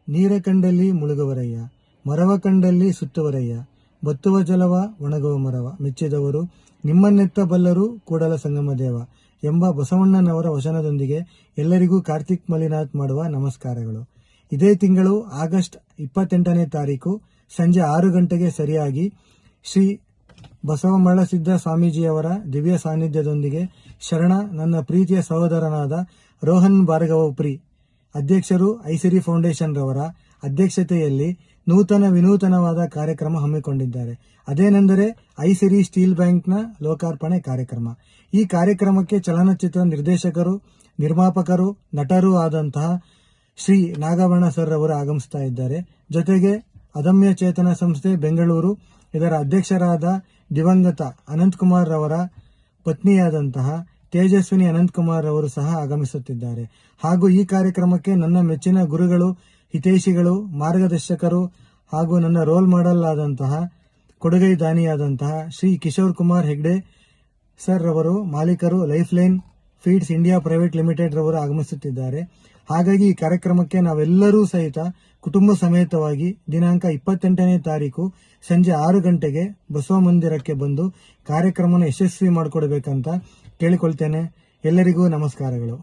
ನೀರ ಕಂಡಲ್ಲಿ ಮುಳುಗುವರಯ್ಯ, ಮರವ ಕಂಡಲ್ಲಿ ಸುತ್ತುವರಯ್ಯ, ಬತ್ತುವ ಜಲವ ಒಣಗುವ ಮರವ ಮೆಚ್ಚಿದವರು ನಿಮ್ಮನ್ನೆತ್ತ ಬಲ್ಲರು ಕೂಡಲ ಸಂಗಮ ದೇವ ಎಂಬ ಬಸವಣ್ಣನವರ ವಚನದೊಂದಿಗೆ ಎಲ್ಲರಿಗೂ ಕಾರ್ತಿಕ್ ಮಲ್ಲಿನಾಥ್ ಮಾಡುವ ನಮಸ್ಕಾರಗಳು. ಇದೇ ತಿಂಗಳು ಆಗಸ್ಟ್ 28ನೇ ತಾರೀಕು ಸಂಜೆ 6 ಗಂಟೆಗೆ ಸರಿಯಾಗಿ ಶ್ರೀ ಬಸವ ಮರಳಸಿದ್ದ ಸ್ವಾಮೀಜಿಯವರ ದಿವ್ಯ ಸಾನ್ನಿಧ್ಯದೊಂದಿಗೆ ಶರಣ ನನ್ನ ಪ್ರೀತಿಯ ಸಹೋದರನಾದ ರೋಹನ್ ಭಾರ್ಗವಪ್ರಿ ಅಧ್ಯಕ್ಷರು ಐಸಿರಿ ಫೌಂಡೇಶನ್ ರವರ ಅಧ್ಯಕ್ಷತೆಯಲ್ಲಿ ವಿನೂತನವಾದ ಕಾರ್ಯಕ್ರಮ ಹಮ್ಮಿಕೊಂಡಿದ್ದಾರೆ. ಅದೇನೆಂದರೆ ಐಸಿರಿ ಸ್ಟೀಲ್ ಬ್ಯಾಂಕ್ನ ಲೋಕಾರ್ಪಣೆ ಕಾರ್ಯಕ್ರಮ. ಈ ಕಾರ್ಯಕ್ರಮಕ್ಕೆ ಚಲನಚಿತ್ರ ನಿರ್ದೇಶಕರು, ನಿರ್ಮಾಪಕರು, ನಟರೂ ಆದಂತಹ ಶ್ರೀ ನಾಗವರ್ಣ ಸರ್ ಅವರು ಆಗಮಿಸ್ತಾ ಇದ್ದಾರೆ. ಜೊತೆಗೆ ಅದಮ್ಯ ಚೇತನ ಸಂಸ್ಥೆ ಬೆಂಗಳೂರು ಇದರ ಅಧ್ಯಕ್ಷರಾದ ದಿವಂಗತ ಅನಂತಕುಮಾರ್ ರವರ ಪತ್ನಿಯಾದಂತಹ ತೇಜಸ್ವಿನಿ ಅನಂತಕುಮಾರ್ ಅವರು ಸಹ ಆಗಮಿಸುತ್ತಿದ್ದಾರೆ. ಹಾಗೂ ಈ ಕಾರ್ಯಕ್ರಮಕ್ಕೆ ನನ್ನ ಮೆಚ್ಚಿನ ಗುರುಗಳು, ಹಿತೈಷಿಗಳು, ಮಾರ್ಗದರ್ಶಕರು ಹಾಗೂ ನನ್ನ ರೋಲ್ ಮಾಡೆಲ್ ಆದಂತಹ ಕೊಡುಗೈ ದಾನಿಯಾದಂತಹ ಶ್ರೀ ಕಿಶೋರ್ ಕುಮಾರ್ ಹೆಗ್ಡೆ ಸರ್ ರವರು ಮಾಲೀಕರು life line feeds India private limited ರವರು ಆಗಮಿಸುತ್ತಿದ್ದಾರೆ. ಹಾಗಾಗಿ ಈ ಕಾರ್ಯಕ್ರಮಕ್ಕೆ ನಾವೆಲ್ಲರೂ ಸಹಿತ ಕುಟುಂಬ ಸಮೇತವಾಗಿ ದಿನಾಂಕ 28ನೇ ತಾರೀಕು ಸಂಜೆ 6 ಗಂಟೆಗೆ ಬಸವ ಮಂದಿರಕ್ಕೆ ಬಂದು ಕಾರ್ಯಕ್ರಮವನ್ನು ಯಶಸ್ವಿ ಮಾಡಿಕೊಡ್ಬೇಕಂತ ಕೇಳಿಕೊಳ್ತೇನೆ. ಎಲ್ಲರಿಗೂ ನಮಸ್ಕಾರಗಳು.